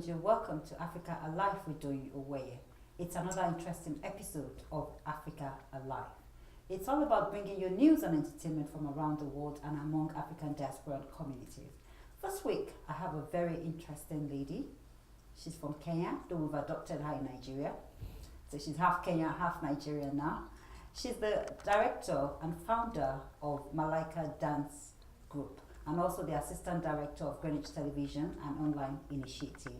you're welcome to Africa Alive with Doyi Oweye. It's another interesting episode of Africa Alive. It's all about bringing you news and entertainment from around the world and among African diaspora communities. This week, I have a very interesting lady. She's from Kenya, though we've adopted her in Nigeria. So she's half Kenya, half Nigerian now. She's the director and founder of Malaika Dance Group, and also the assistant director of Greenwich Television and Online Initiative,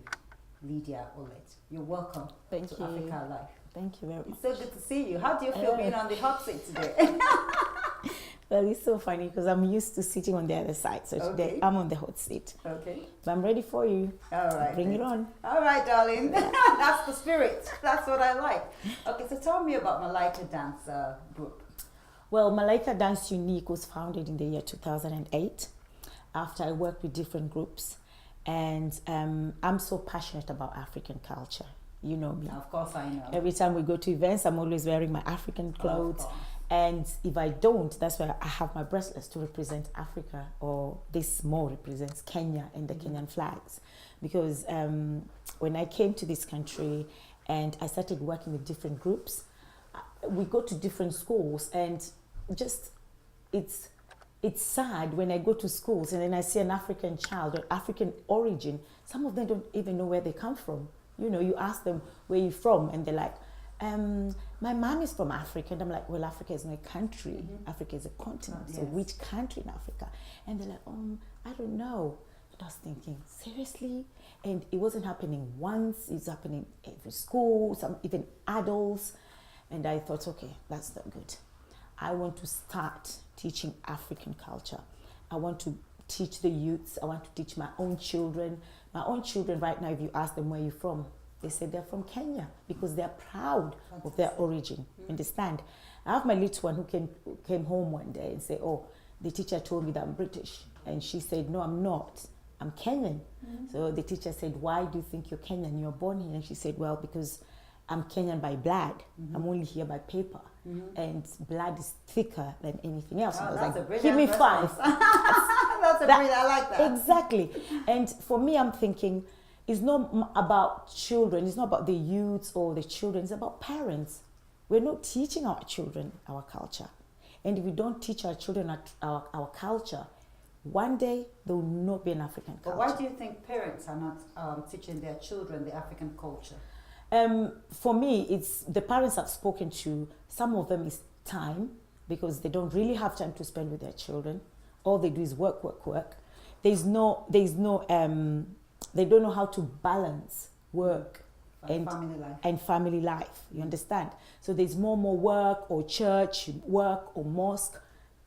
Lydia Olet. You're welcome to Africa Alive. Thank you very much. It's so good to see you. How do you feel being on the hot seat today? Well, it's so funny because I'm used to sitting on the other side. So today I'm on the hot seat. Okay. But I'm ready for you. All right. Bring it on. All right, darling. That's the spirit. That's what I like. Okay, so tell me about Malaika Dance Group. Well, Malaika Dance Unique was founded in the year 2008 after I worked with different groups. And I'm so passionate about African culture. You know me. Of course I know. Every time we go to events, I'm always wearing my African clothes. And if I don't, that's why I have my bracelets to represent Africa, or this more represents Kenya and the Kenyan flags. Because when I came to this country and I started working with different groups, we go to different schools, and just it's sad when I go to schools and then I see an African child or African origin. Some of them don't even know where they come from. You know, you ask them, where you from? And they're like, my mom is from Africa. And I'm like, well, Africa is not a country. Africa is a continent. So which country in Africa? And they're like, I don't know. And I was thinking, seriously? And it wasn't happening once. It's happening every school, some even adults. And I thought, okay, that's not good. I want to start teaching African culture. I want to teach the youths. I want to teach my own children. My own children right now, if you ask them where you're from, they say they're from Kenya because they're proud of their origin. Understand? I have my little one who came home one day and said, oh, the teacher told me that I'm British. And she said, no, I'm not. I'm Kenyan. So the teacher said, why do you think you're Kenyan? You're born here. And she said, well, because I'm Kenyan by blood. I'm only here by paper. And blood is thicker than anything else. Oh, I was that's like, a give me 5. That's a brilliant, I like that. Exactly. And for me, I'm thinking, it's not about children. It's not about the youths or the children. It's about parents. We're not teaching our children our culture. And if we don't teach our children our culture, one day there will not be an African culture. But why do you think parents are not teaching their children the African culture? For me, it's the parents I've spoken to. Some of them is time, because they don't really have time to spend with their children. All they do is work. They don't know how to balance work and family life. You understand? So there's more work, or church work, or mosque.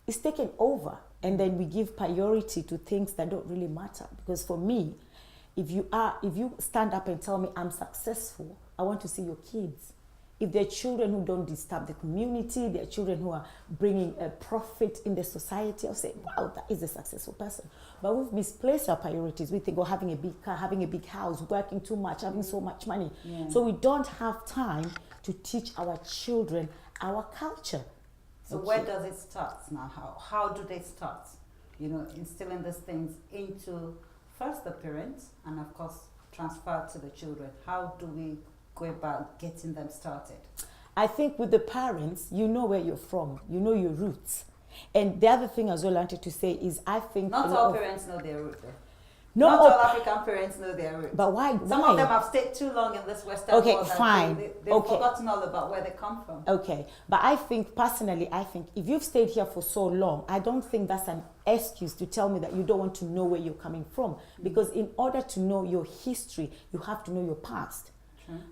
It's taken over, and then we give priority to things that don't really matter. Because for me, if you stand up and tell me I'm successful, I want to see your kids. If they're children who don't disturb the community, they're children who are bringing a profit in the society, I'll say, wow, that is a successful person. But we've misplaced our priorities. We think, oh, having a big car, having a big house, working too much, having so much money. So we don't have time to teach our children our culture. So where does it start now? How do they start? Instilling these things into first the parents, and of course transfer to the children. How do we go about getting them started? I think with the parents, you know where you're from, you know your roots. And the other thing as well I wanted to say is, I think not all parents know their root. Not all African parents know their root. But why? Some of them have stayed too long in this Western world. Okay, fine. They've forgotten all about where they come from. Okay, but I think personally, if you've stayed here for so long, I don't think that's an excuse to tell me that you don't want to know where you're coming from. Because in order to know your history, you have to know your past.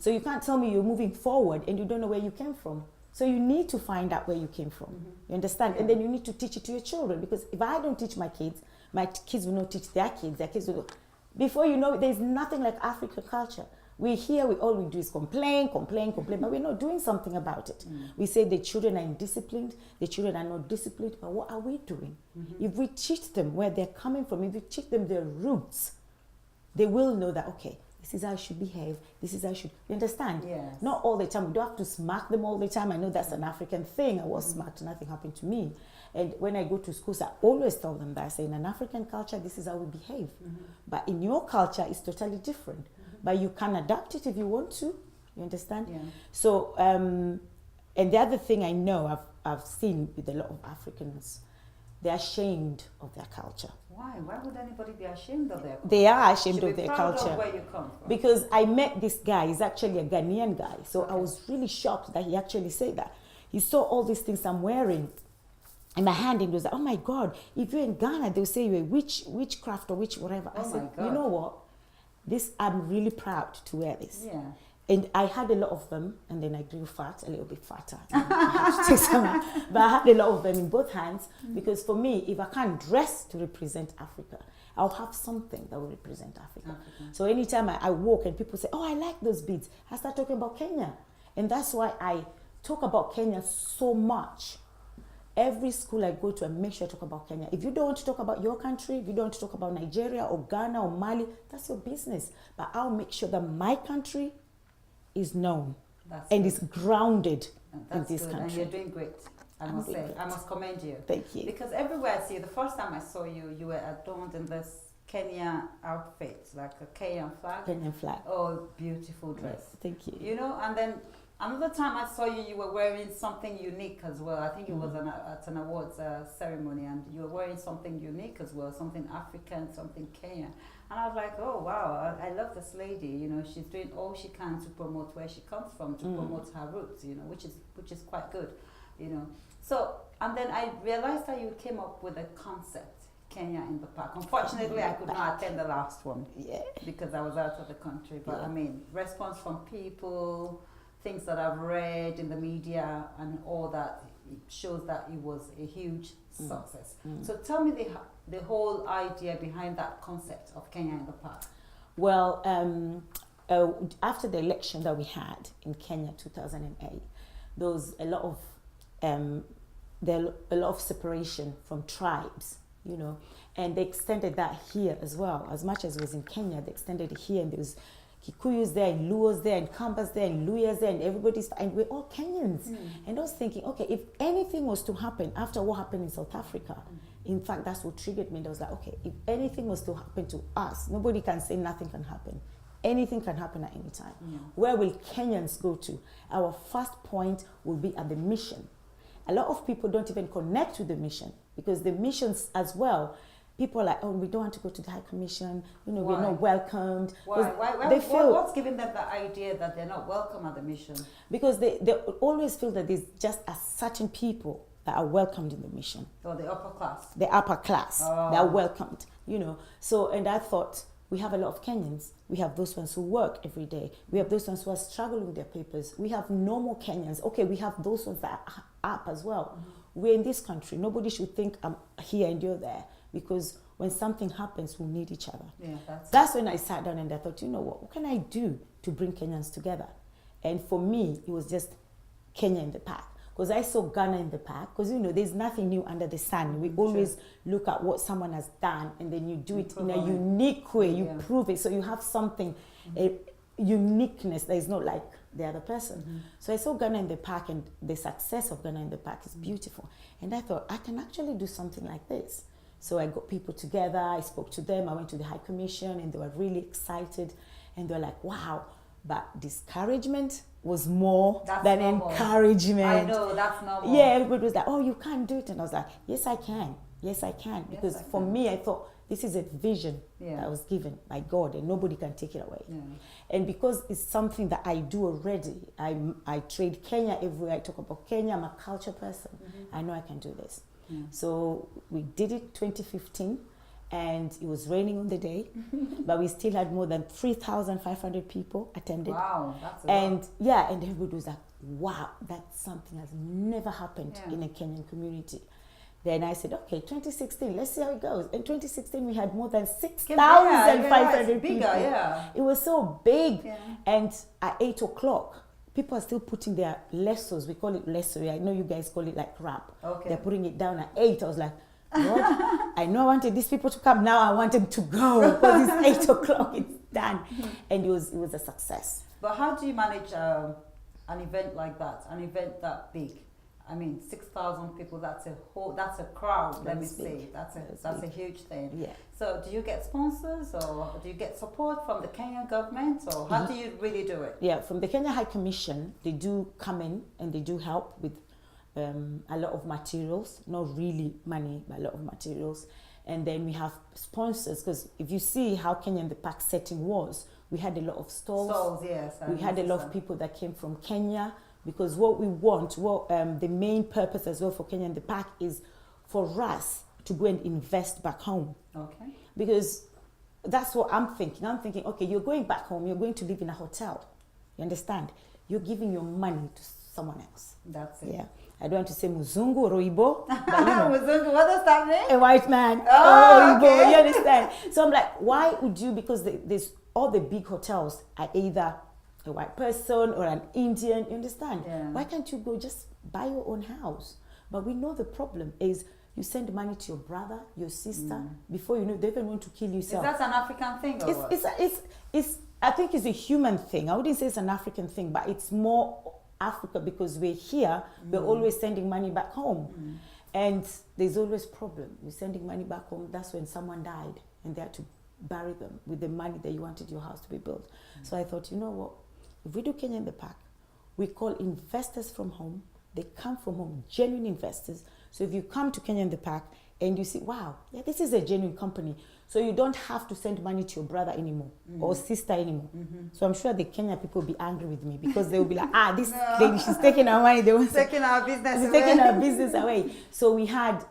So you can't tell me you're moving forward and you don't know where you came from. So you need to find out where you came from. You understand? And then you need to teach it to your children. Because if I don't teach my kids will not teach their kids will not. Before you know it, there's nothing like African culture. We're here, all we do is complain, but we're not doing something about it. We say the children are indisciplined, the children are not disciplined, but what are we doing? If we teach them where they're coming from, if we teach them their roots, they will know that, okay, this is how I should behave, this is how I should, you understand? Yes. Not all the time. We don't have to smack them all the time. I know that's an African thing. I was smacked, nothing happened to me. And when I go to schools, I always tell them that. I say, in an African culture, this is how we behave. But in your culture, it's totally different. but you can adapt it if you want to. You understand? Yeah. So, and the other thing I know I've seen with a lot of Africans, they're ashamed of their culture. Why? Why would anybody be ashamed of their culture? They are ashamed Should of be their proud culture. of where you come from. Because I met this guy, he's actually a Ghanaian guy. So I Okay. was really shocked that he actually said that. He saw all these things I'm wearing in my hand and he was like, oh my God, if you're in Ghana, they'll say you're a witchcraft or witch, whatever. I Oh said, my God. you know what? I'm really proud to wear this. Yeah. And I had a lot of them, and then I grew fat, a little bit fatter. I had to take some out. But I had a lot of them in both hands because for me, if I can't dress to represent Africa, I'll have something that will represent Africa. So anytime I walk and people say, oh, I like those beads, I start talking about Kenya. And that's why I talk about Kenya so much. Every school I go to, I make sure I talk about Kenya. If you don't want to talk about your country, if you don't want to talk about Nigeria or Ghana or Mali, that's your business. But I'll make sure that my country is known and is grounded in this country. And you're doing great, I must say. I must commend you. Thank you. Because everywhere I see you, the first time I saw you, you were adorned in this Kenya outfit, like a Kenyan flag. Kenyan flag. Oh, beautiful dress. Thank you. You know, and then another time I saw you, you were wearing something unique as well. I think it was at an awards ceremony, and you were wearing something unique as well, something African, something Kenyan. And I was like, oh, wow, I love this lady. You know, she's doing all she can to promote where she comes from, to promote her roots, you know, which is quite good, you know. So, and then I realized that you came up with a concept, Kenya in the Park. Unfortunately, I could not attend the last one because I was out of the country. But I mean, response from people, things that I've read in the media and all that, it shows that it was a huge success. So tell me the whole idea behind that concept of Kenya in the Park. Well, after the election that we had in Kenya 2008, there was a lot of separation from tribes, you know, and they extended that here as well. As much as it was in Kenya, they extended it here, and there was Kikuyus there, and Luos there, and Kambas there, and Luyas there, and everybody's, and we're all Kenyans. And I was thinking, okay, if anything was to happen after what happened in South Africa, in fact, that's what triggered me. And I was like, okay, if anything was to happen to us, nobody can say nothing can happen. Anything can happen at any time. Where will Kenyans go to? Our first point will be at the mission. A lot of people don't even connect with the mission because the missions as well, people are like, oh, we don't want to go to the High Commission, you know, we're not welcomed. Why? They feel, what's giving them the idea that they're not welcome at the mission? Because they always feel that there's just a certain people that are welcomed in the mission. Or the upper class. The upper class, they are welcomed, you know. So, and I thought, we have a lot of Kenyans. We have those ones who work every day. We have those ones who are struggling with their papers. We have normal Kenyans. Okay, we have those ones that are up as well. We're in this country. Nobody should think I'm here and you're there, because when something happens, we need each other. Yeah, that's when I sat down and I thought, you know what can I do to bring Kenyans together? And for me, it was just Kenya in the Park. Because I saw Ghana in the Park, because you know, there's nothing new under the sun. We always look at what someone has done and then you do it in a unique way. You prove it. So you have something, a uniqueness that is not like the other person. So I saw Ghana in the Park, and the success of Ghana in the Park is beautiful. And I thought, I can actually do something like this. So I got people together, I spoke to them, I went to the High Commission, and they were really excited. And they were like, wow. But discouragement was more than encouragement. I know, that's normal. Yeah, everybody was like, oh, you can't do it. And I was like, yes, I can. Yes, I can. Because for me, I thought this is a vision that I was given by God, and nobody can take it away. And because it's something that I do already, I trade Kenya everywhere. I talk about Kenya. I'm a culture person. I know I can do this. So we did it 2015. And it was raining on the day, but we still had more than 3,500 people attended. Wow, that's a lot. And everybody was like, wow, that's something that's never happened in a Kenyan community. Then I said, okay, 2016, let's see how it goes. In 2016, we had more than 6,500 people. It was so big. And at 8 o'clock, people are still putting their lessos. We call it lesso. I know you guys call it like rap. They're putting it down at 8. I was like, God, I know I wanted these people to come. Now I want them to go because it's 8 o'clock. It's done, and it was a success. But how do you manage an event like that? An event that big? I mean, 6,000 people, that's a crowd, let me say. That's a huge thing. Yeah. So do you get sponsors or do you get support from the Kenyan government, or how do you really do it? Yeah, from the Kenya High Commission, they do come in and they do help with a lot of materials, not really money, but a lot of materials. And then we have sponsors, because if you see how Kenyan In The Park setting was, we had a lot of stalls. Stalls, yes. We had a lot of people that came from Kenya, because what we want, the main purpose as well for Kenyan In The Park is for us to go and invest back home. Okay. Because that's what I'm thinking. I'm thinking, okay, you're going back home, you're going to live in a hotel. You understand? You're giving your money to someone else. That's it. Yeah. I don't want to say Muzungu or Oibo, but you know. Muzungu, what does that mean? A white man. Oh, or Oibo, okay. you understand? So I'm like, why would you, because there's all the big hotels are either a white person or an Indian, you understand? Yeah. Why can't you go just buy your own house? But we know the problem is you send money to your brother, your sister, before you know, they even want to kill yourself. Is that an African thing or what? It's I think it's a human thing. I wouldn't say it's an African thing, but it's more Africa, because we're here, we're always sending money back home. And there's always problem. You're sending money back home, that's when someone died and they had to bury them with the money that you wanted your house to be built. So I thought, you know what, if we do Kenya In The Park, we call investors from home. They come from home, genuine investors. So if you come to Kenya In The Park and you see, wow, yeah, this is a genuine company. So you don't have to send money to your brother anymore or sister anymore. So I'm sure the Kenya people will be angry with me, because they will be like, this lady, she's taking our money. They want taking our business she's away. taking our business away. So we had,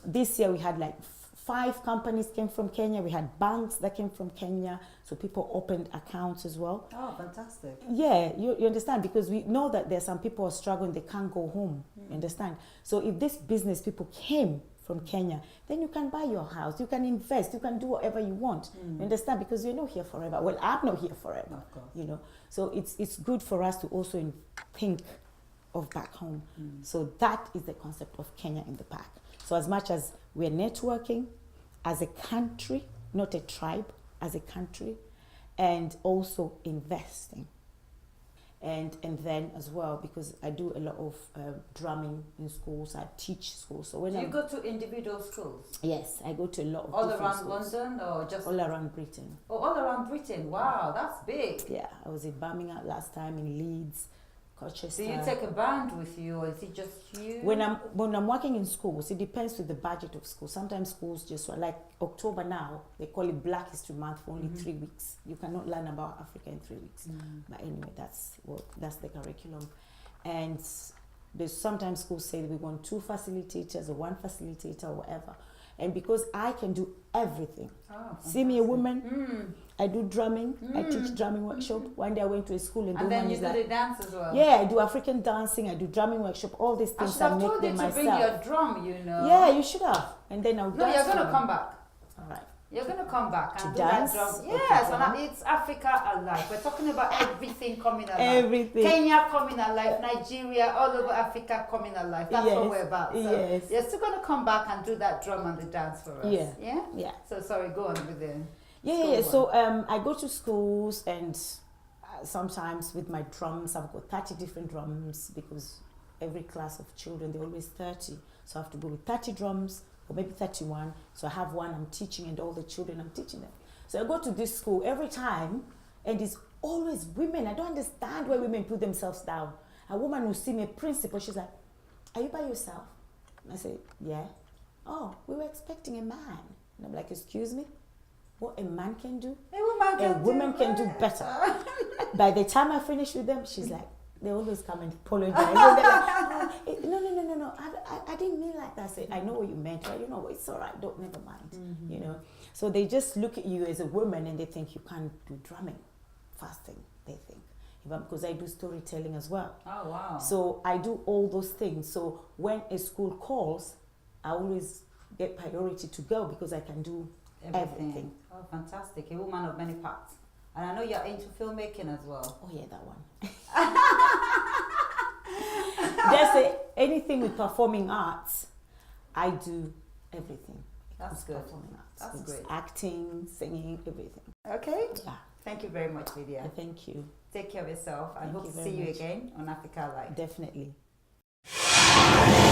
this year we had like 5 companies came from Kenya. We had banks that came from Kenya. So people opened accounts as well. Oh, fantastic. Yeah, you understand, because we know that there's some people who are struggling, they can't go home. You understand? So if this business people came from Kenya, then you can buy your house, you can invest, you can do whatever you want. You understand? Because you're not here forever. Well, I'm not here forever. Of course. You know. So it's good for us to also think of back home. So that is the concept of Kenya In The Park. So as much as we're networking as a country, not a tribe, as a country, and also investing. And then as well, because I do a lot of drumming in schools, I teach schools. So when Do you go to individual schools? Yes, I go to a lot of All different around schools. London or just? All around Britain. Oh, all around Britain. Wow, that's big. Yeah, I was in Birmingham last time, in Leeds, Colchester. Do you take a band with you, or is it just you? When I'm working in schools, it depends with the budget of school. Sometimes schools just like October now, they call it Black History Month for only 3 weeks. You cannot learn about Africa in 3 weeks. But anyway, that's the curriculum. And there's sometimes schools say we want 2 facilitators or 1 facilitator or whatever. And because I can do everything. Oh, See me a woman, I do drumming, I teach drumming workshop. One day I went to a school and the then woman you is do like, the dance as well. yeah, I do African dancing, I do drumming workshop, all these I things should I have make told you them to myself. bring your drum, you know. Yeah, you should have. And then I'll No, dance. you're for gonna them. come back. All right. You're gonna come back To and dance do that or drum. to Yes, drum? and it's Africa alive. We're talking about everything coming alive. Everything. Kenya coming alive, Nigeria, all over Africa coming alive. That's what Yes, we're about. So yes. you're still gonna come back and do that drum and the dance for us. Yeah. Yeah? Yeah. So sorry, go on with the Yeah. school So I go to schools, and sometimes with my drums, I've got 30 different drums, because every class of children, they're always 30. So I have to go with 30 drums, or maybe 31. So I have one I'm teaching, and all the children I'm teaching them. So I go to this school every time, and it's always women. I don't understand why women put themselves down. A woman will see me, a principal, she's like, "Are you by yourself?" And I say, "Yeah." "Oh, we were expecting a man." And I'm like, "Excuse me? What a man can do, a woman can do better." By the time I finish with them, she's like, they always come and apologize. And they're like, no, I didn't mean like that. I say, "I know what you meant, but you know what, it's all right, don't, never mind." You know, so they just look at you as a woman and they think you can't do drumming. First thing they think, because I do storytelling as well. Oh wow. So I do all those things. So when a school calls, I always get priority to go, because I can do everything. Oh, fantastic. A woman of many parts. And I know you're into filmmaking as well. Oh yeah, that one. Just anything with performing arts, I do everything. That's good. Performing arts. That's It's great. acting, singing, everything. Okay. Yeah. Thank you very much, Lydia. Thank you. Take care of yourself. I Thank hope you to very see you much. again on Africa Live. Definitely. Bye.